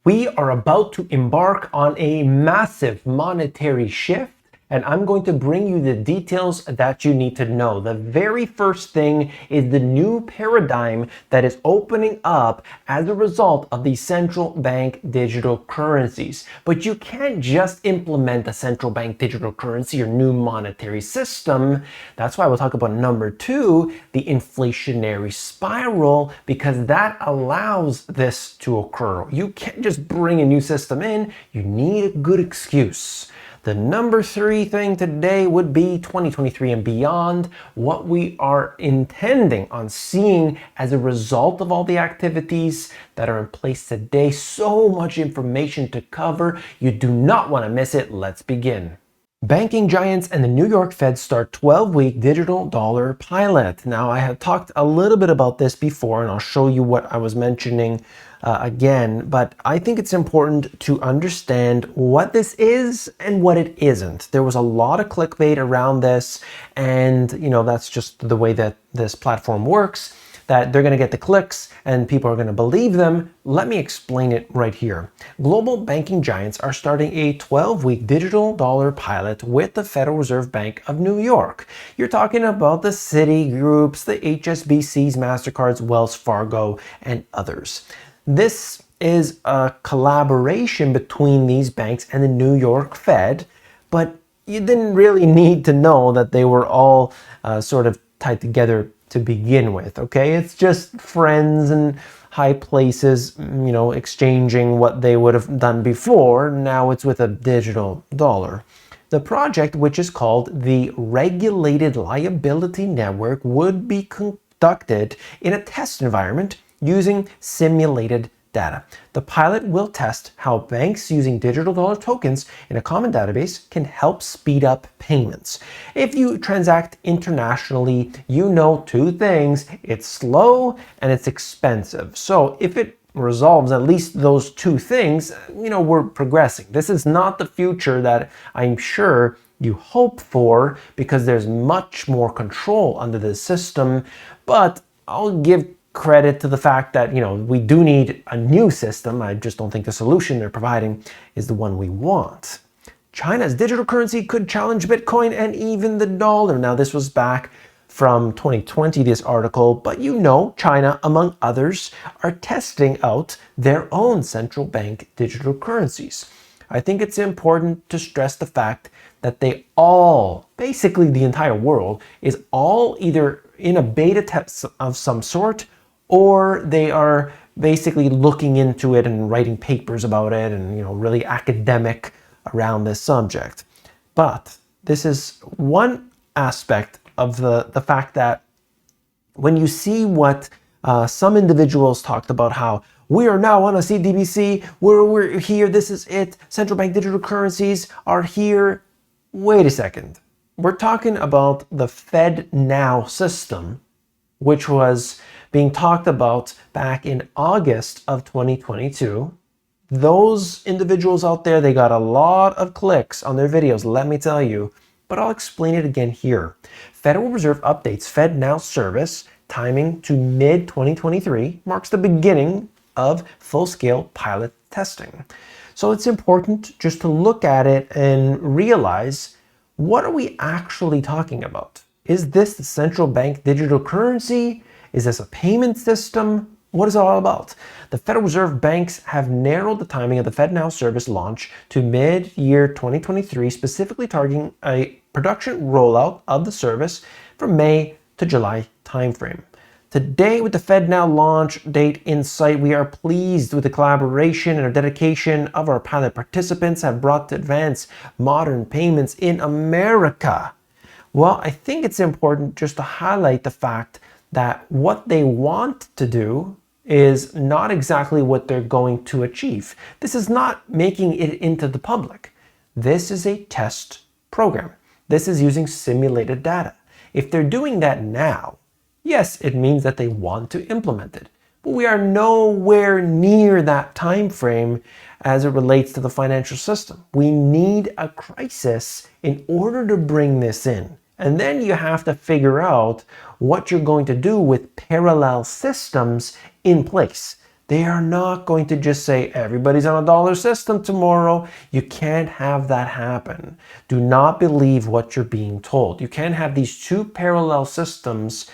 We are about to embark on a massive monetary shift, and I'm going to bring you the details that you need to know. The very first thing is the new paradigm that is opening up as a result of the central bank digital currencies. But you can't just implement a central bank digital currency or new monetary system. That's why we'll talk about number two, the inflationary spiral, because that allows this to occur. You can't just bring a new system in, you need a good excuse. The number three thing today would be 2023 and beyond, what we are intending on seeing as a result of all the activities that are in place today. So much information to cover. You do not want to miss it. Let's begin. Banking giants and the New York Fed start 12-week digital dollar pilot. Now, I have talked a little bit about this before, and I'll show you what I was mentioning again, but I think it's important to understand what this is and what it isn't. There was a lot of clickbait around this, and that's just the way that this platform works, that they're going to get the clicks and people are going to believe them. Let me explain it right here. Global banking giants are starting a 12-week digital dollar pilot with the Federal Reserve Bank of New York. You're talking about the Citigroups, the HSBCs, MasterCards, Wells Fargo, and others. This is a collaboration between these banks and the New York Fed, but you didn't really need to know that they were all sort of tied together to begin with, okay? It's just friends and high places, exchanging what they would have done before. Now it's with a digital dollar. The project, which is called the Regulated Liability Network, would be conducted in a test environment using simulated data. The pilot will test how banks using digital dollar tokens in a common database can help speed up payments. If you transact internationally, you know two things: it's slow and it's expensive. So if it resolves at least those two things, we're progressing. This is not the future that I'm sure you hope for, because there's much more control under the system, but I'll give credit to the fact that we do need a new system. I just don't think the solution they're providing is the one we want. China's digital currency could challenge Bitcoin and even the dollar. Now, this was back from 2020, this article, but China, among others, are testing out their own central bank digital currencies. I think it's important to stress the fact that they all, basically the entire world, is all either in a beta test of some sort, or they are basically looking into it and writing papers about it and really academic around this subject. But this is one aspect of the fact that when you see what some individuals talked about, how we are now on a CBDC, we're here, this is it, central bank digital currencies are here. Wait a second. We're talking about the Fed Now system, which was being talked about back in August of 2022. Those individuals out there, they got a lot of clicks on their videos, let me tell you, but I'll explain it again here. Federal Reserve updates Fed Now service timing to mid-2023 marks the beginning of full-scale pilot testing. So it's important just to look at it and realize, what are we actually talking about? Is this the central bank digital currency? Is this a payment system? What is it all about? The Federal Reserve banks have narrowed the timing of the Fed Now service launch to mid-year 2023, specifically targeting a production rollout of the service from May to July timeframe. Today, with the Fed Now launch date in sight, we are pleased with the collaboration and our dedication of our pilot participants have brought to advance modern payments in America. Well, I think it's important just to highlight the fact that what they want to do is not exactly what they're going to achieve. This is not making it into the public. This is a test program. This is using simulated data. If they're doing that now, yes, it means that they want to implement it. But we are nowhere near that time frame as it relates to the financial system. We need a crisis in order to bring this in. And then you have to figure out what you're going to do with parallel systems in place. They are not going to just say everybody's on a dollar system tomorrow. You can't have that happen. Do not believe what you're being told. You can't have these two parallel systems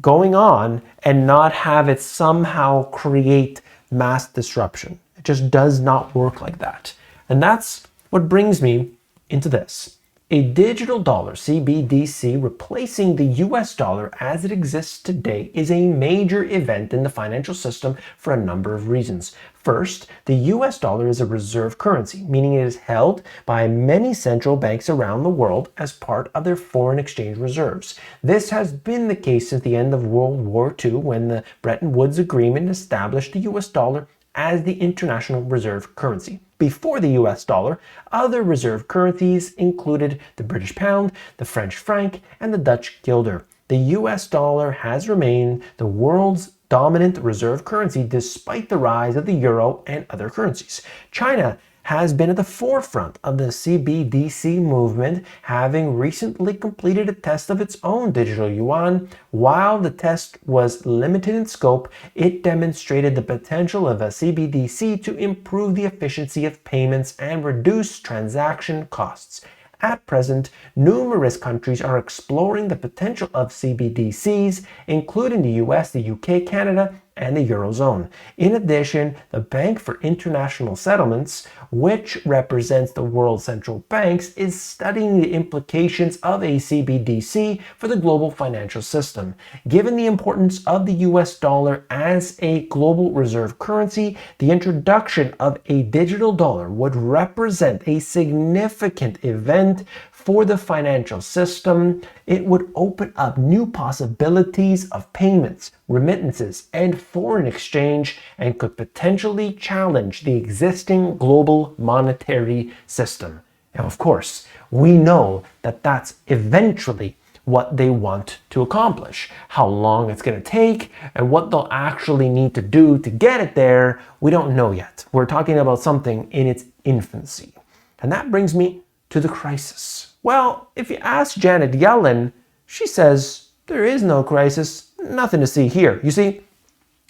going on and not have it somehow create mass disruption. It just does not work like that. And that's what brings me into this. A digital dollar, CBDC, replacing the US dollar as it exists today is a major event in the financial system for a number of reasons. First, the US dollar is a reserve currency, meaning it is held by many central banks around the world as part of their foreign exchange reserves. This has been the case since the end of World War II, when the Bretton Woods Agreement established the US dollar as the international reserve currency. Before the US dollar, other reserve currencies included the British pound, the French franc, and the Dutch guilder. The US dollar has remained the world's dominant reserve currency despite the rise of the euro and other currencies. China has been at the forefront of the CBDC movement, having recently completed a test of its own digital yuan. While the test was limited in scope, it demonstrated the potential of a CBDC to improve the efficiency of payments and reduce transaction costs. At present, numerous countries are exploring the potential of CBDCs, including the US, the UK, Canada, and the Eurozone. In addition, the Bank for International Settlements, which represents the world's central banks, is studying the implications of a CBDC for the global financial system. Given the importance of the US dollar as a global reserve currency, the introduction of a digital dollar would represent a significant event for the financial system. It would open up new possibilities of payments, remittances, and foreign exchange, and could potentially challenge the existing global monetary system. And of course, we know that that's eventually what they want to accomplish. How long it's going to take and what they'll actually need to do to get it there, we don't know yet. We're talking about something in its infancy. And that brings me to the crisis. Well, if you ask Janet Yellen, she says there is no crisis, nothing to see here. You see,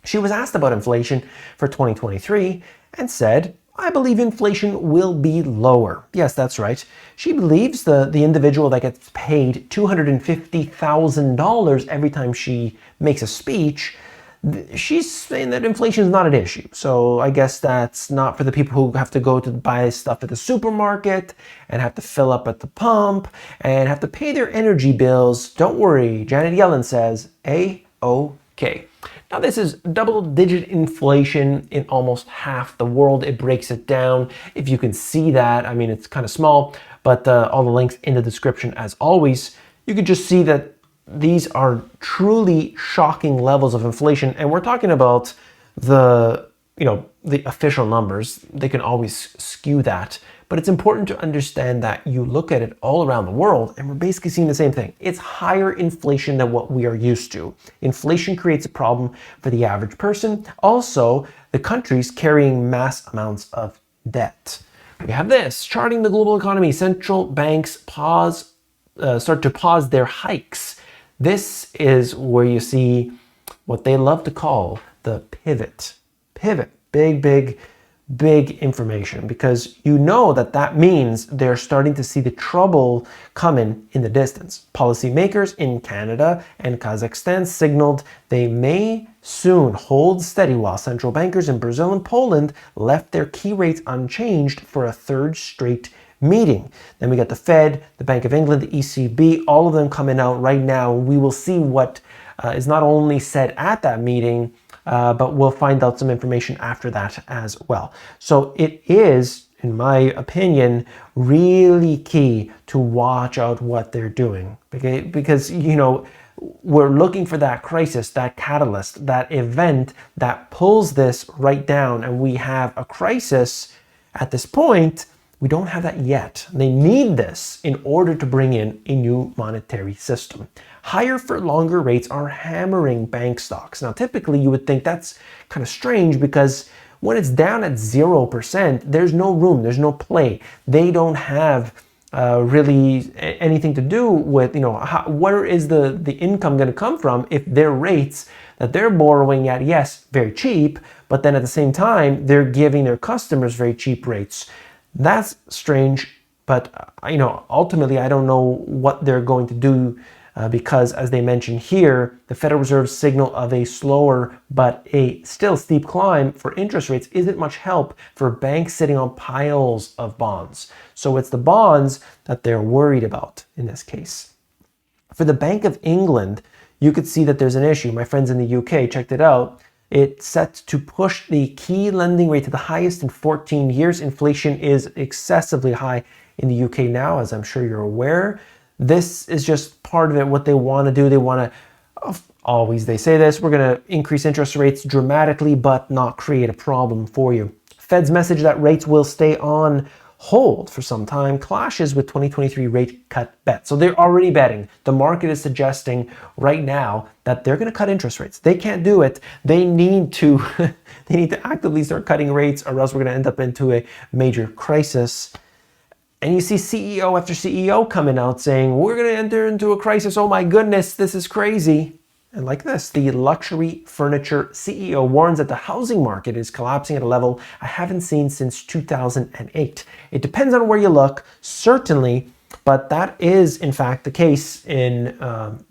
she was asked about inflation for 2023 and said, I believe inflation will be lower. Yes, that's right. She believes the individual that gets paid $250,000 every time she makes a speech, she's saying that inflation is not an issue. So I guess that's not for the people who have to go to buy stuff at the supermarket and have to fill up at the pump and have to pay their energy bills. Don't worry, Janet Yellen says, A-OK. Now this is double-digit inflation in almost half the world. It breaks it down. If you can see that, I mean, it's kind of small, but all the links in the description as always. You can just see that these are truly shocking levels of inflation, and we're talking about the official numbers. They can always skew that, but it's important to understand that you look at it all around the world and we're basically seeing the same thing. It's higher inflation than what we are used to. Inflation creates a problem for the average person. Also, the countries carrying mass amounts of debt. We have this, charting the global economy. Central banks start to pause their hikes. This is where you see what they love to call the pivot. Pivot, big information, because you know that means they're starting to see the trouble coming in the distance. Policymakers in Canada and Kazakhstan signaled they may soon hold steady, while central bankers in Brazil and Poland left their key rates unchanged for a third straight meeting. Then we got the Fed, the Bank of England, the ECB, all of them coming out right now. We will see what is not only said at that meeting, but we'll find out some information after that as well. So it is, in my opinion, really key to watch out what they're doing, because we're looking for that crisis, that catalyst, that event that pulls this right down, and we have a crisis at this point. We don't have that yet. They need this in order to bring in a new monetary system. Higher for longer rates are hammering bank stocks. Now, typically you would think that's kind of strange, because when it's down at 0%, there's no room, there's no play. They don't have really anything to do with, where is the income going to come from if their rates that they're borrowing at, yes, very cheap, but then at the same time, they're giving their customers very cheap rates. That's strange, but, ultimately, I don't know what they're going to do because, as they mentioned here, the Federal Reserve's signal of a slower but a still steep climb for interest rates isn't much help for banks sitting on piles of bonds. So it's the bonds that they're worried about in this case. For the Bank of England, you could see that there's an issue. My friends in the UK checked it out. It's set to push the key lending rate to the highest in 14 years. Inflation is excessively high in the UK now, as I'm sure you're aware. This is just part of it, what they want to do. They want to, always they say this, we're going to increase interest rates dramatically, but not create a problem for you. Fed's message that rates will stay on hold for some time clashes with 2023 rate cut bets. So they're already betting. The market is suggesting right now that they're going to cut interest rates. They can't do it. They need to, they need to actively start cutting rates, or else we're going to end up into a major crisis. And you see CEO after CEO coming out saying, we're going to enter into a crisis. Oh my goodness, this is crazy. And like this, the luxury furniture CEO warns that the housing market is collapsing at a level I haven't seen since 2008. It depends on where you look, certainly, but that is in fact the case in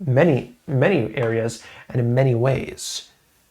many areas and in many ways.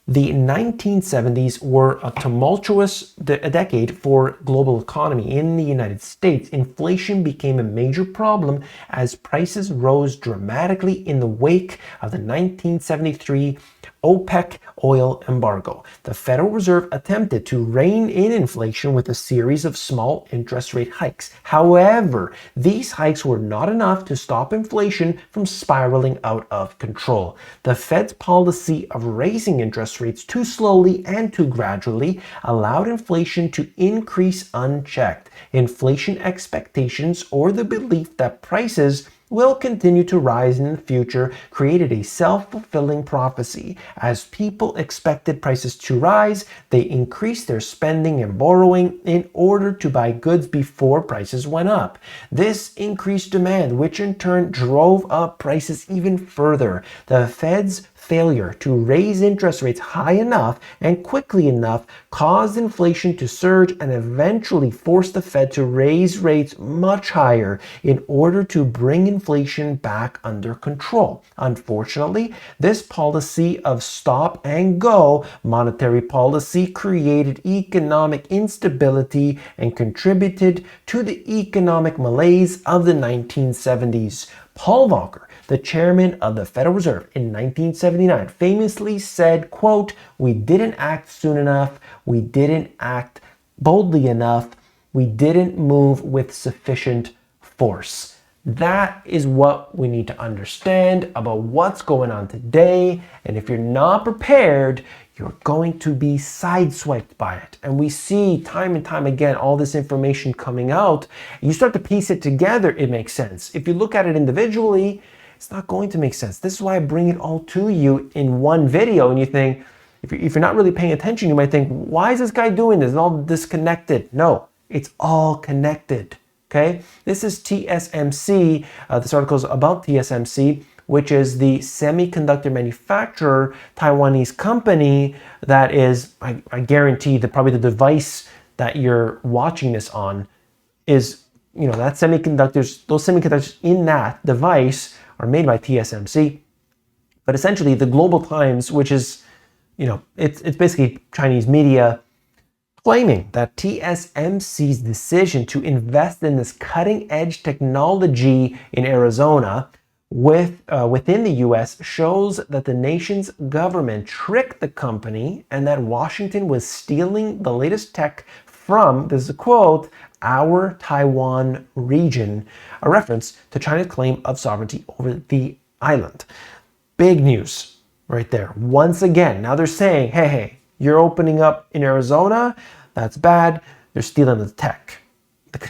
The 1970s were a tumultuous decade for global economy. In the United States, inflation became a major problem as prices rose dramatically in the wake of the 1973 OPEC oil embargo. The Federal Reserve attempted to rein in inflation with a series of small interest rate hikes. However, these hikes were not enough to stop inflation from spiraling out of control. The Fed's policy of raising interest rates too slowly and too gradually allowed inflation to increase unchecked. Inflation expectations, or the belief that prices will continue to rise in the future, created a self-fulfilling prophecy. As people expected prices to rise, they increased their spending and borrowing in order to buy goods before prices went up. This increased demand, which in turn drove up prices even further. The Fed's failure to raise interest rates high enough and quickly enough caused inflation to surge and eventually forced the Fed to raise rates much higher in order to bring inflation back under control. Unfortunately, this policy of stop and go monetary policy created economic instability and contributed to the economic malaise of the 1970s. Paul Volcker, the chairman of the Federal Reserve in 1979, famously said, quote, "We didn't act soon enough, we didn't act boldly enough, we didn't move with sufficient force." That is what we need to understand about what's going on today. And if you're not prepared, you're going to be sideswiped by it. And we see time and time again all this information coming out. You start to piece it together, it makes sense. If you look at it individually, it's not going to make sense. This is why I bring it all to you in one video. And you think, if you're not really paying attention, you might think, why is this guy doing this? It's all disconnected. No, it's all connected. Okay, this is TSMC. This article is about TSMC, which is the semiconductor manufacturer, Taiwanese company that is, I guarantee that probably the device that you're watching this on is, that semiconductors, those semiconductors in that device are made by TSMC. But essentially the Global Times, which is, it's basically Chinese media, claiming that TSMC's decision to invest in this cutting-edge technology in Arizona within the US shows that the nation's government tricked the company and that Washington was stealing the latest tech from, this is a quote, our Taiwan region, a reference to China's claim of sovereignty over the island. Big news right there. Once again, now they're saying, hey, you're opening up in Arizona, that's bad. They're stealing the tech.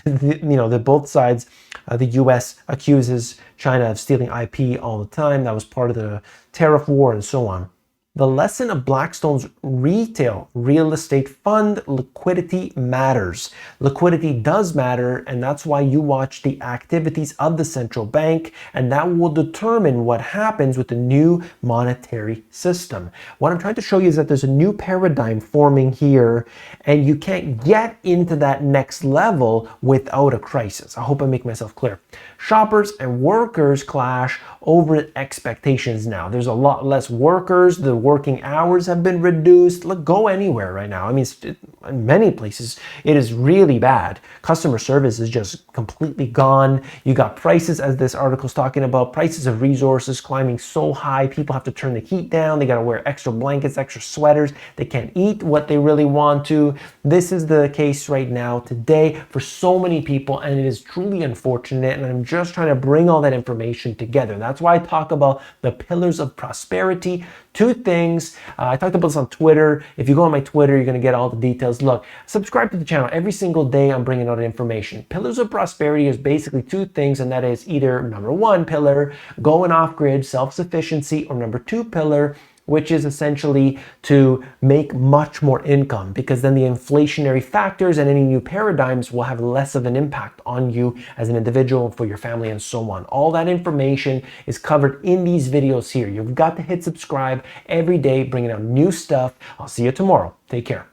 The both sides, the US accuses China of stealing IP all the time. That was part of the tariff war and so on. The lesson of Blackstone's retail real estate fund: liquidity matters. Liquidity does matter, and that's why you watch the activities of the central bank, and that will determine what happens with the new monetary system. What I'm trying to show you is that there's a new paradigm forming here, and you can't get into that next level without a crisis. I hope I make myself clear. Shoppers and workers clash over expectations now. There's a lot less workers. The working hours have been reduced. Look, go anywhere right now. I mean, in many places, it is really bad. Customer service is just completely gone. You got prices, as this article's talking about, prices of resources climbing so high. People have to turn the heat down. They got to wear extra blankets, extra sweaters. They can't eat what they really want to. This is the case right now today for so many people, and it is truly unfortunate. And I'm just trying to bring all that information together. That's why I talk about the pillars of prosperity. Two things. I talked about this on Twitter. If you go on my Twitter, you're going to get all the details. Look, subscribe to the channel. Every single day I'm bringing out information. Pillars of prosperity is basically two things, and that is either number one pillar, going off grid, self-sufficiency, or number two pillar, which is essentially to make much more income, because then the inflationary factors and any new paradigms will have less of an impact on you as an individual, for your family, and so on. All that information is covered in these videos here. You've got to hit subscribe every day, bringing out new stuff. I'll see you tomorrow. Take care.